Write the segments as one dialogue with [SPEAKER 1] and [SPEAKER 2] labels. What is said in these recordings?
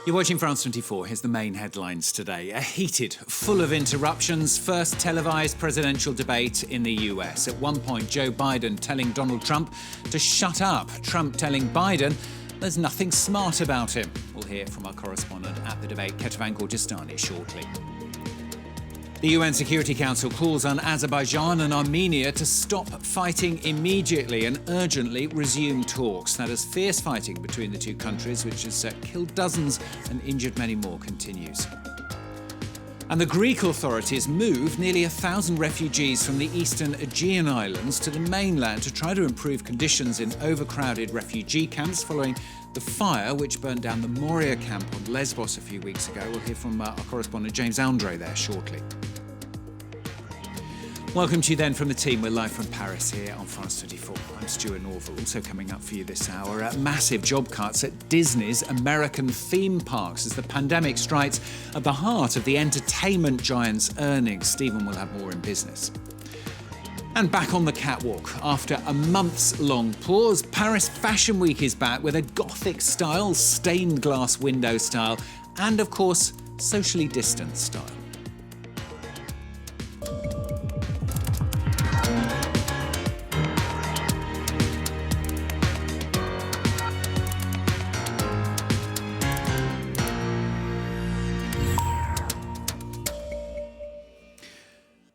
[SPEAKER 1] You're watching France 24. Here's the main headlines today. A heated, full of interruptions, first televised presidential debate in the US. At one point, Joe Biden telling Donald Trump to shut up. Trump telling Biden there's nothing smart about him. We'll hear from our correspondent at the debate, Ketavan Gorjistani, shortly. The UN Security Council calls on Azerbaijan and Armenia to stop fighting immediately and urgently resume talks. That as fierce fighting between the two countries, which has killed dozens and injured many more, continues. And the Greek authorities moved nearly 1,000 refugees from the eastern Aegean islands to the mainland to try to improve conditions in overcrowded refugee camps following the fire which burnt down the Moria camp on Lesbos a few weeks ago. We'll hear from our correspondent James Andre there shortly. Welcome to you then from the team. We're live from Paris here on France 24. I'm Stuart Norville. Also coming up for you this hour, massive job cuts at Disney's American theme parks as the pandemic strikes at the heart of the entertainment giant's earnings. Stephen will have more in business. And back on the catwalk. After a months-long pause, Paris Fashion Week is back with a Gothic style, stained glass window style, and of course, socially distanced style.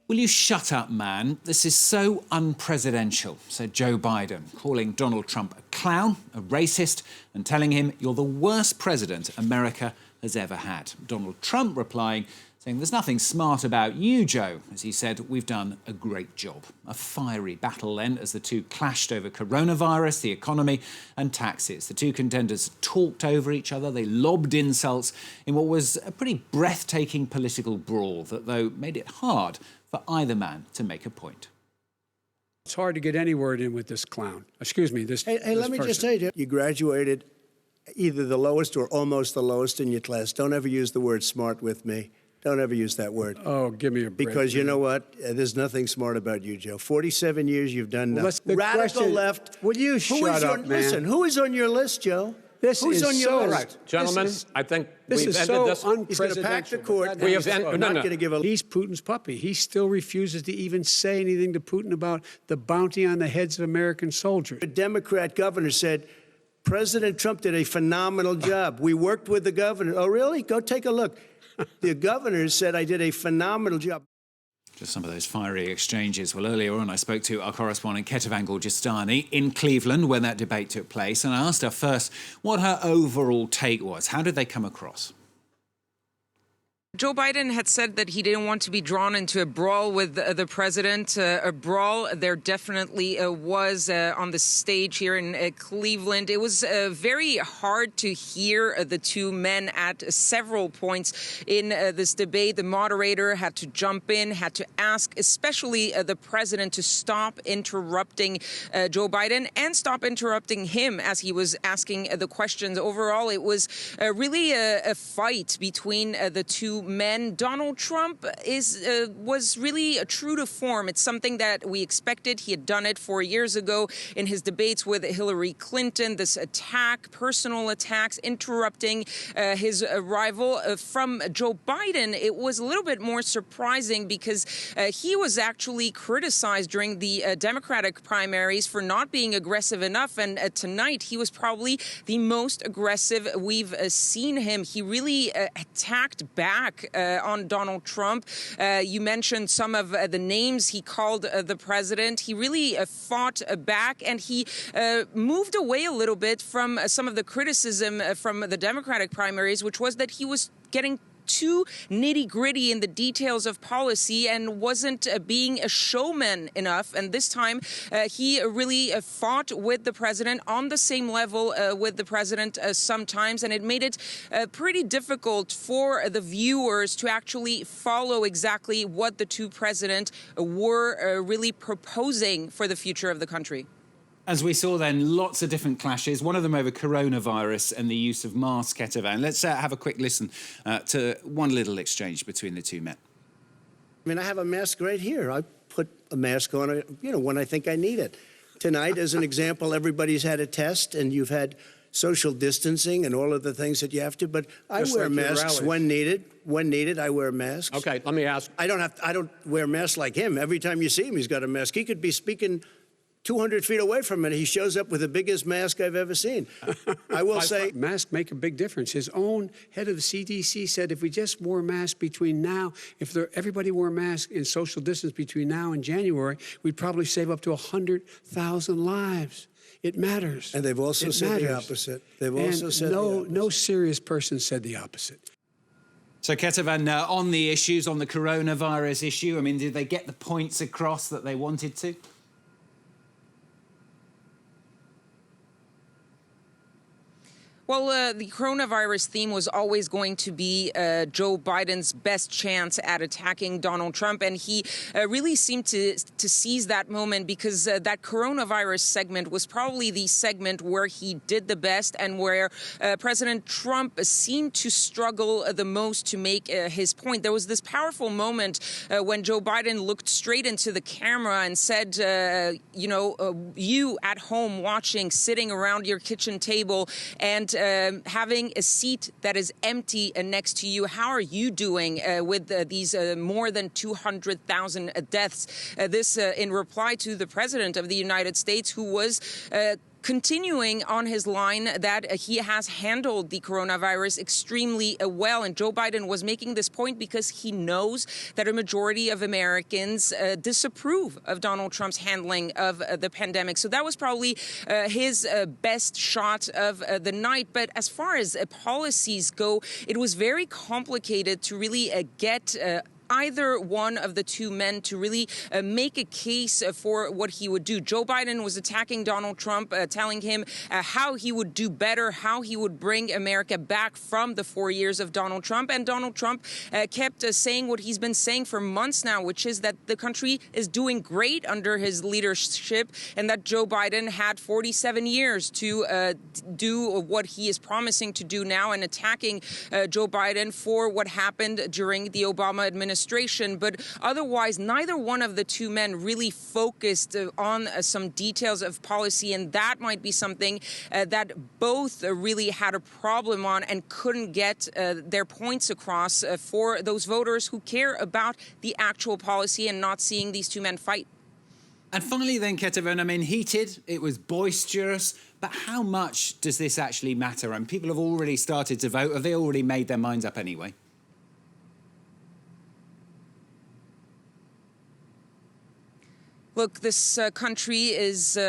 [SPEAKER 1] Will you shut up, man? This is so unpresidential, said Joe Biden, calling Donald Trump a clown, a racist, and telling him you're the worst president America has ever had. Donald Trump replying, saying there's nothing smart about you, Joe. As he said, we've done a great job. A fiery battle then as the two clashed over coronavirus, the economy and taxes. The two contenders talked over each other. They lobbed insults in what was a pretty breathtaking political brawl that, though, made it hard for either man to make a point.
[SPEAKER 2] It's hard to get any word in with this clown. Excuse me, this
[SPEAKER 3] Hey, let me just say, you graduated either the lowest or almost the lowest in your class. Don't ever use the word smart with me. Don't ever use that word.
[SPEAKER 2] Oh, give me a break.
[SPEAKER 3] Because you know what? There's nothing smart about you, Joe. 47 years, you've done nothing. Radical left.
[SPEAKER 2] Will you shut up, man?
[SPEAKER 3] Listen, who is on your list, Joe? Who's on your list?
[SPEAKER 4] Right. Gentlemen, I think
[SPEAKER 2] this
[SPEAKER 4] we've
[SPEAKER 2] is
[SPEAKER 4] ended
[SPEAKER 2] so
[SPEAKER 4] this.
[SPEAKER 3] He's going to pack the court.
[SPEAKER 4] We have
[SPEAKER 3] not going to give a...
[SPEAKER 2] He's Putin's puppy. He still refuses to even say anything to Putin about the bounty on the heads of American soldiers.
[SPEAKER 3] A Democrat governor said, President Trump did a phenomenal job. We worked with the governor. Oh, really? Go take a look. The governor said I did a phenomenal job.
[SPEAKER 1] Just some of those fiery exchanges. Well, earlier on, I spoke to our correspondent, Ketavan Gorjistani, in Cleveland when that debate took place. And I asked her first what her overall take was. How did they come across?
[SPEAKER 5] Joe Biden had said that he didn't want to be drawn into a brawl with the president. A brawl there definitely was on the stage here in Cleveland. It was very hard to hear the two men at several points in this debate. The moderator had to jump in, had to ask, especially the president, to stop interrupting Joe Biden and stop interrupting him as he was asking the questions. Overall, it was really a fight between the two men. Donald Trump was really true to form. It's something that we expected. He had done it 4 years ago in his debates with Hillary Clinton. This attack, personal attacks, interrupting his rival. From Joe Biden, it was a little bit more surprising because he was actually criticized during the Democratic primaries for not being aggressive enough. And tonight, he was probably the most aggressive we've seen him. He really attacked back on Donald Trump. You mentioned some of the names he called the president. He really fought back, and he moved away a little bit from some of the criticism from the Democratic primaries, which was that he was getting too nitty-gritty in the details of policy and wasn't being a showman enough. And this time, he really fought with the president on the same level with the president sometimes. And it made it pretty difficult for the viewers to actually follow exactly what the two presidents were really proposing for the future of the country.
[SPEAKER 1] As we saw then, lots of different clashes, one of them over coronavirus and the use of masks, Ketavan. Let's have a quick listen to one little exchange between the two men.
[SPEAKER 3] I mean, I have a mask right here. I put a mask on, when I think I need it. Tonight, as an example, everybody's had a test, and you've had social distancing and all of the things that you have to. But I
[SPEAKER 4] Just
[SPEAKER 3] wear
[SPEAKER 4] like your
[SPEAKER 3] masks
[SPEAKER 4] rallies.
[SPEAKER 3] when needed. When needed, I wear masks.
[SPEAKER 4] Okay, let me ask.
[SPEAKER 3] I don't wear masks like him. Every time you see him, he's got a mask. He could be speaking 200 feet away from it. He shows up with the biggest mask I've ever seen. I will say,
[SPEAKER 2] Masks make a big difference. His own head of the CDC said if we just wore masks between now, everybody wore masks in social distance between now and January, we'd probably save up to 100,000 lives. It matters.
[SPEAKER 3] and they've also said the opposite. They've also said the opposite.
[SPEAKER 2] No serious person said the opposite.
[SPEAKER 1] So, Ketavan, on the issues, on the coronavirus issue, I mean, did they get the points across that they wanted to?
[SPEAKER 5] Well, the coronavirus theme was always going to be Joe Biden's best chance at attacking Donald Trump. And he really seemed to seize that moment because that coronavirus segment was probably the segment where he did the best and where President Trump seemed to struggle the most to make his point. There was this powerful moment when Joe Biden looked straight into the camera and said, you at home watching, sitting around your kitchen table and having a seat that is empty next to you. How are you doing with these more than 200,000 deaths? This in reply to the president of the United States, who was continuing on his line that he has handled the coronavirus extremely well. And Joe Biden was making this point because he knows that a majority of Americans disapprove of Donald Trump's handling of the pandemic. So that was probably his best shot of the night. But as far as policies go, it was very complicated to really get either one of the two men to really make a case for what he would do. Joe Biden was attacking Donald Trump, telling him how he would do better, how he would bring America back from the 4 years of Donald Trump. And Donald Trump kept saying what he's been saying for months now, which is that the country is doing great under his leadership and that Joe Biden had 47 years to do what he is promising to do now, and attacking Joe Biden for what happened during the Obama administration. But otherwise, neither one of the two men really focused on some details of policy, and that might be something that both really had a problem on and couldn't get their points across for those voters who care about the actual policy and not seeing these two men fight.
[SPEAKER 1] And finally then, Ketavan, I mean, heated, it was boisterous, but how much does this actually matter? And people have already started to vote. Have they already made their minds up anyway?
[SPEAKER 5] Look, this country is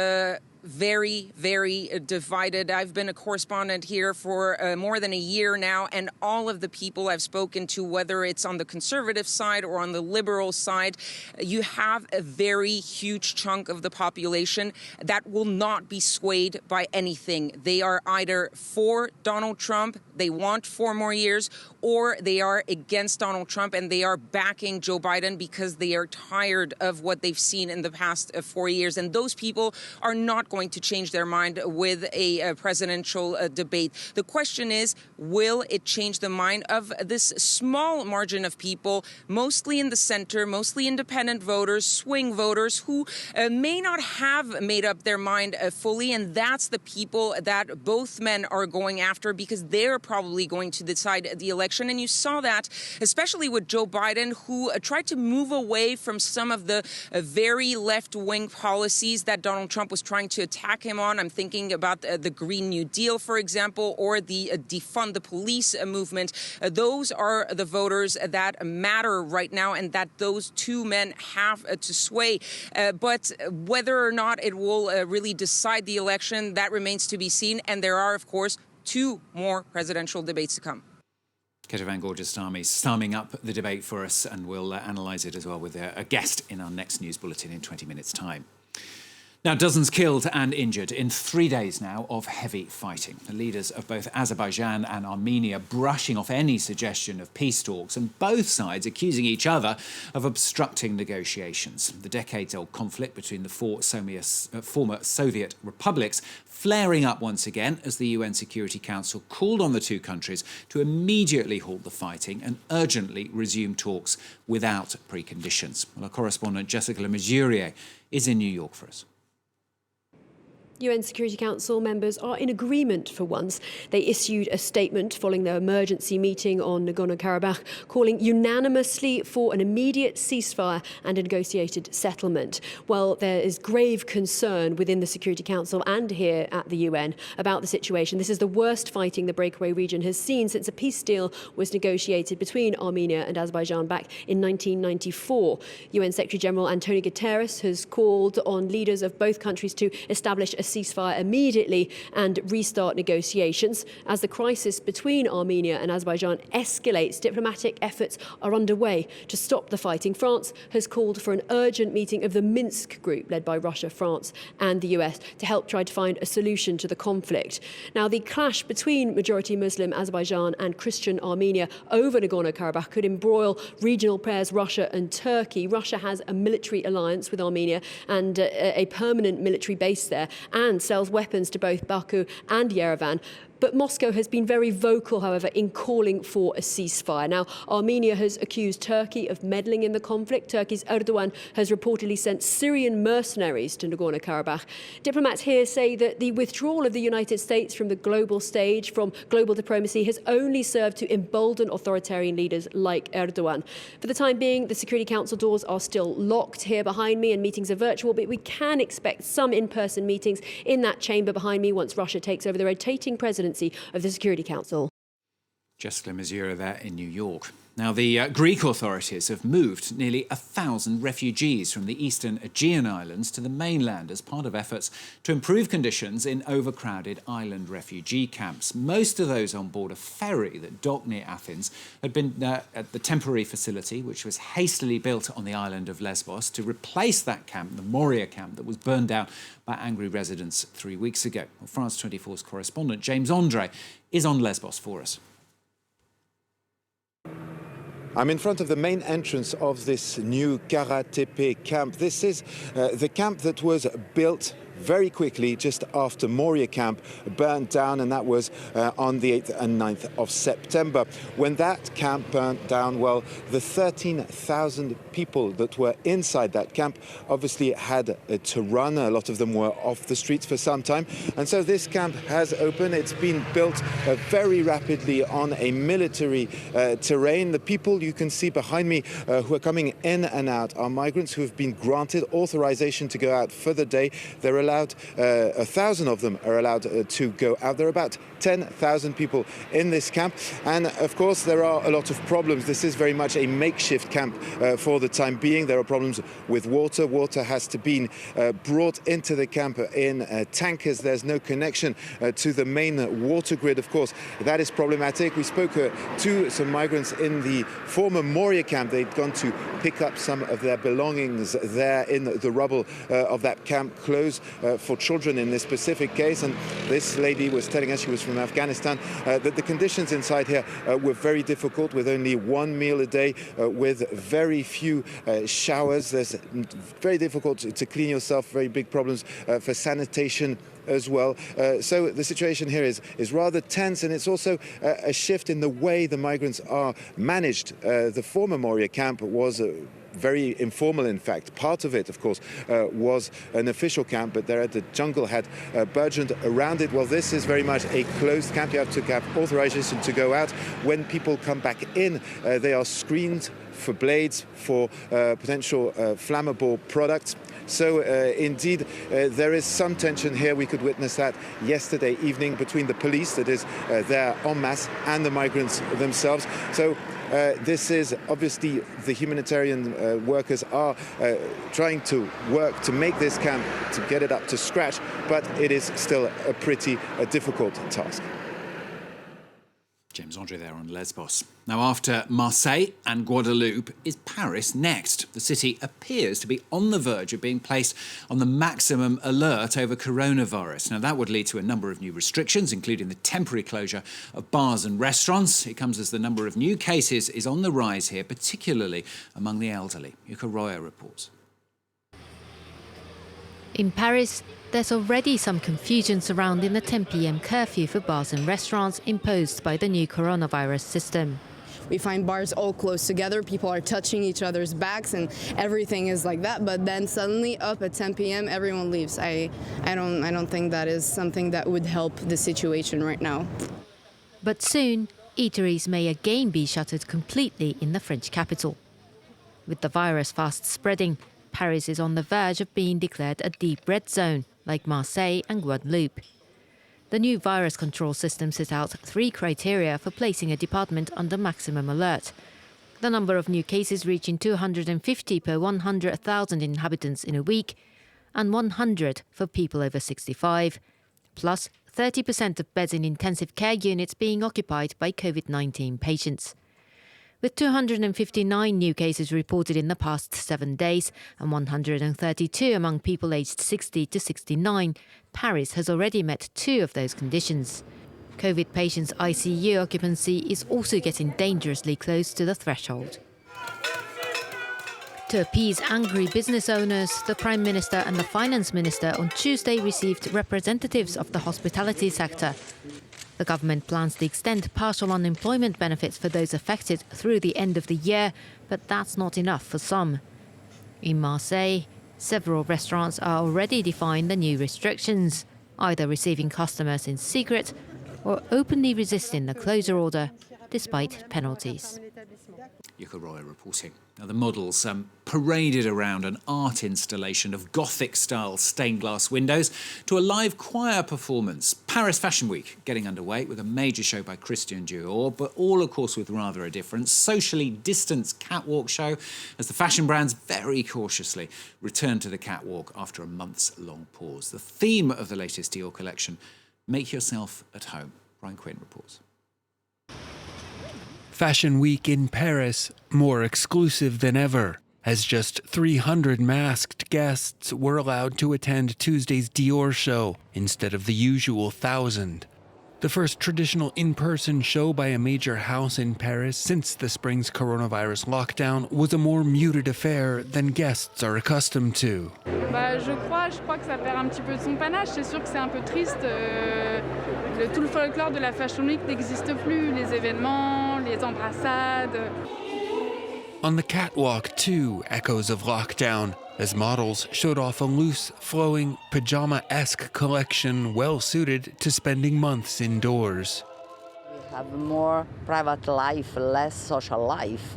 [SPEAKER 5] very, very divided. I've been a correspondent here for more than a year now, and all of the people I've spoken to, whether it's on the conservative side or on the liberal side, you have a very huge chunk of the population that will not be swayed by anything. They are either for Donald Trump, they want 4 more years, or they are against Donald Trump and they are backing Joe Biden because they are tired of what they've seen in the past 4 years. And those people are not going to change their mind with a presidential debate. The question is, will it change the mind of this small margin of people, mostly in the center, mostly independent voters, swing voters, who may not have made up their mind fully? And that's the people that both men are going after, because they're probably going to decide the election. And you saw that, especially with Joe Biden, who tried to move away from some of the very left-wing policies that Donald Trump was trying to attack him on. I'm thinking about the Green New Deal, for example, or the defund the police movement. Those are the voters that matter right now and that those two men have to sway. But whether or not it will really decide the election, that remains to be seen. And there are, of course, 2 more presidential debates to come.
[SPEAKER 1] Ketavan Gorgeous-Starmy summing up the debate for us, and we'll analyse it as well with a guest in our next news bulletin in 20 minutes' time. Now, dozens killed and injured in 3 days now of heavy fighting. The leaders of both Azerbaijan and Armenia brushing off any suggestion of peace talks, and both sides accusing each other of obstructing negotiations. The decades-old conflict between the 4 former Soviet republics flaring up once again as the UN Security Council called on the 2 countries to immediately halt the fighting and urgently resume talks without preconditions. Well, our correspondent Jessica Le Mesurier is in New York for us.
[SPEAKER 4] UN Security Council members are in agreement for once. They issued a statement following their emergency meeting on Nagorno-Karabakh, calling unanimously for an immediate ceasefire and a negotiated settlement. Well, there is grave concern within the Security Council and here at the UN about the situation. This is the worst fighting the breakaway region has seen since a peace deal was negotiated between Armenia and Azerbaijan back in 1994. UN Secretary-General Antonio Guterres has called on leaders of both countries to establish a ceasefire immediately and restart negotiations. As the crisis between Armenia and Azerbaijan escalates, diplomatic efforts are underway to stop the fighting. France has called for an urgent meeting of the Minsk group led by Russia, France and the US to help try to find a solution to the conflict. Now, the clash between majority Muslim Azerbaijan and Christian Armenia over Nagorno-Karabakh could embroil regional pairs Russia and Turkey. Russia has a military alliance with Armenia and a permanent military base there, and sells weapons to both Baku and Yerevan. But Moscow has been very vocal, however, in calling for a ceasefire. Now, Armenia has accused Turkey of meddling in the conflict. Turkey's Erdogan has reportedly sent Syrian mercenaries to Nagorno-Karabakh. Diplomats here say that the withdrawal of the United States from the global stage, from global diplomacy, has only served to embolden authoritarian leaders like Erdogan. For the time being, the Security Council doors are still locked here behind me and meetings are virtual, but we can expect some in-person meetings in that chamber behind me once Russia takes over the rotating presidency of the Security Council.
[SPEAKER 1] Jessica Mazura there in New York. Now, the Greek authorities have moved nearly 1,000 refugees from the eastern Aegean islands to the mainland as part of efforts to improve conditions in overcrowded island refugee camps. Most of those on board a ferry that docked near Athens had been at the temporary facility, which was hastily built on the island of Lesbos to replace that camp, the Moria camp, that was burned down by angry residents 3 weeks ago. Well, France 24's correspondent James Andre is on Lesbos for us.
[SPEAKER 6] I'm in front of the main entrance of this new Kara-Tepe camp. This is the camp that was built very quickly just after Moria camp burnt down, and that was on the 8th and 9th of September. When that camp burnt down, well, the 13,000 people that were inside that camp obviously had to run. A lot of them were off the streets for some time, and so this camp has opened. It's been built very rapidly on a military terrain. The people you can see behind me who are coming in and out are migrants who have been granted authorization to go out for the day. They're allowed, 1,000 of them are allowed to go out. There are about 10,000 people in this camp, and of course there are a lot of problems. This is very much a makeshift camp for the time being. There are problems with water. Water has to be brought into the camp in tankers. There's no connection to the main water grid. Of course, that is problematic. We spoke to some migrants in the former Moria camp. They'd gone to pick up some of their belongings there in the rubble of that camp, clothes for children in this specific case. And this lady was telling us, she was from Afghanistan, that the conditions inside here were very difficult, with only one meal a day, with very few showers. There's very difficult to clean yourself, very big problems for sanitation as well. So the situation here is rather tense, and it's also a shift in the way the migrants are managed. The former Moria camp was very informal, in fact. Part of it, of course, was an official camp, but there the jungle had burgeoned around it. Well, this is very much a closed camp. You have to have authorization to go out. When people come back in, they are screened for blades, for potential flammable products. So indeed, there is some tension here. We could witness that yesterday evening between the police, that is there en masse, and the migrants themselves. So this is obviously, the humanitarian workers are trying to work to make this camp, to get it up to scratch, but it is still a pretty difficult task.
[SPEAKER 1] James Andre there on Lesbos. Now, after Marseille and Guadeloupe, is Paris next? The city appears to be on the verge of being placed on the maximum alert over coronavirus. Now, that would lead to a number of new restrictions, including the temporary closure of bars and restaurants. It comes as the number of new cases is on the rise here, particularly among the elderly. Yuka Roya reports.
[SPEAKER 7] In Paris, there's already some confusion surrounding the 10 p.m. curfew for bars and restaurants imposed by the new coronavirus system.
[SPEAKER 8] we find bars all close together. People are touching each other's backs and everything is like that. But then suddenly up at 10 p.m. everyone leaves. I don't think that is something that would help the situation right now.
[SPEAKER 7] But soon, eateries may again be shuttered completely in the French capital. With the virus fast spreading, Paris is on the verge of being declared a deep red zone, like Marseille and Guadeloupe. The new virus control system set out 3 criteria for placing a department under maximum alert. The number of new cases reaching 250 per 100,000 inhabitants in a week, and 100 for people over 65, plus 30% of beds in intensive care units being occupied by COVID-19 patients. With 259 new cases reported in the past 7 days and 132 among people aged 60 to 69, Paris has already met 2 of those conditions. COVID patients' ICU occupancy is also getting dangerously close to the threshold. To appease angry business owners, the Prime Minister and the Finance Minister on Tuesday received representatives of the hospitality sector. The government plans to extend partial unemployment benefits for those affected through the end of the year, but that's not enough for some. In Marseille, several restaurants are already defying the new restrictions, either receiving customers in secret or openly resisting the closure order, despite penalties.
[SPEAKER 1] Yuka Roy reporting. Now, the models paraded around an art installation of Gothic-style stained glass windows to a live choir performance. Paris Fashion Week getting underway with a major show by Christian Dior, but all, of course, with rather a different, socially distanced catwalk show as the fashion brands very cautiously return to the catwalk after a months-long pause. The theme of the latest Dior collection, make yourself at home. Brian Quinn reports.
[SPEAKER 9] Fashion Week in Paris, more exclusive than ever, as just 300 masked guests were allowed to attend Tuesday's Dior show instead of the usual 1,000. The first traditional in-person show by a major house in Paris since the spring's coronavirus lockdown was a more muted affair than guests are accustomed to.
[SPEAKER 10] Je crois que ça perd un petit peu de son panache. C'est sûr que c'est un peu triste. Tout le folklore de la Fashion Week n'existe plus. Les événements, les embrassades.
[SPEAKER 9] On the catwalk, too, echoes of lockdown, as models showed off a loose, flowing, pajama-esque collection well-suited to spending months indoors.
[SPEAKER 11] We have more private life, less social life.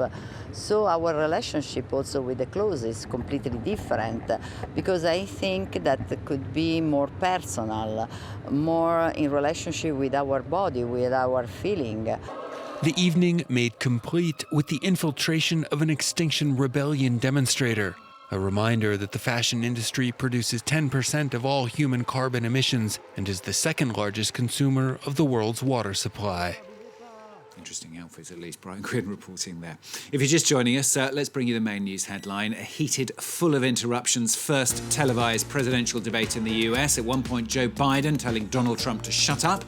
[SPEAKER 11] So our relationship also with the clothes is completely different, because I think that it could be more personal, more in relationship with our body, with our feeling.
[SPEAKER 9] The evening made complete with the infiltration of an Extinction Rebellion demonstrator, a reminder that the fashion industry produces 10% of all human carbon emissions and is the second largest consumer of the world's water supply.
[SPEAKER 1] Interesting outfits, at least. Brian Quinn reporting there. If you're just joining us, let's bring you the main news headline. A heated, full of interruptions, first televised presidential debate in the US. At one point, Joe Biden telling Donald Trump to shut up.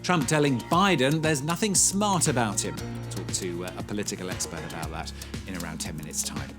[SPEAKER 1] Trump telling Biden there's nothing smart about him. Talk to a political expert about that in around 10 minutes' time.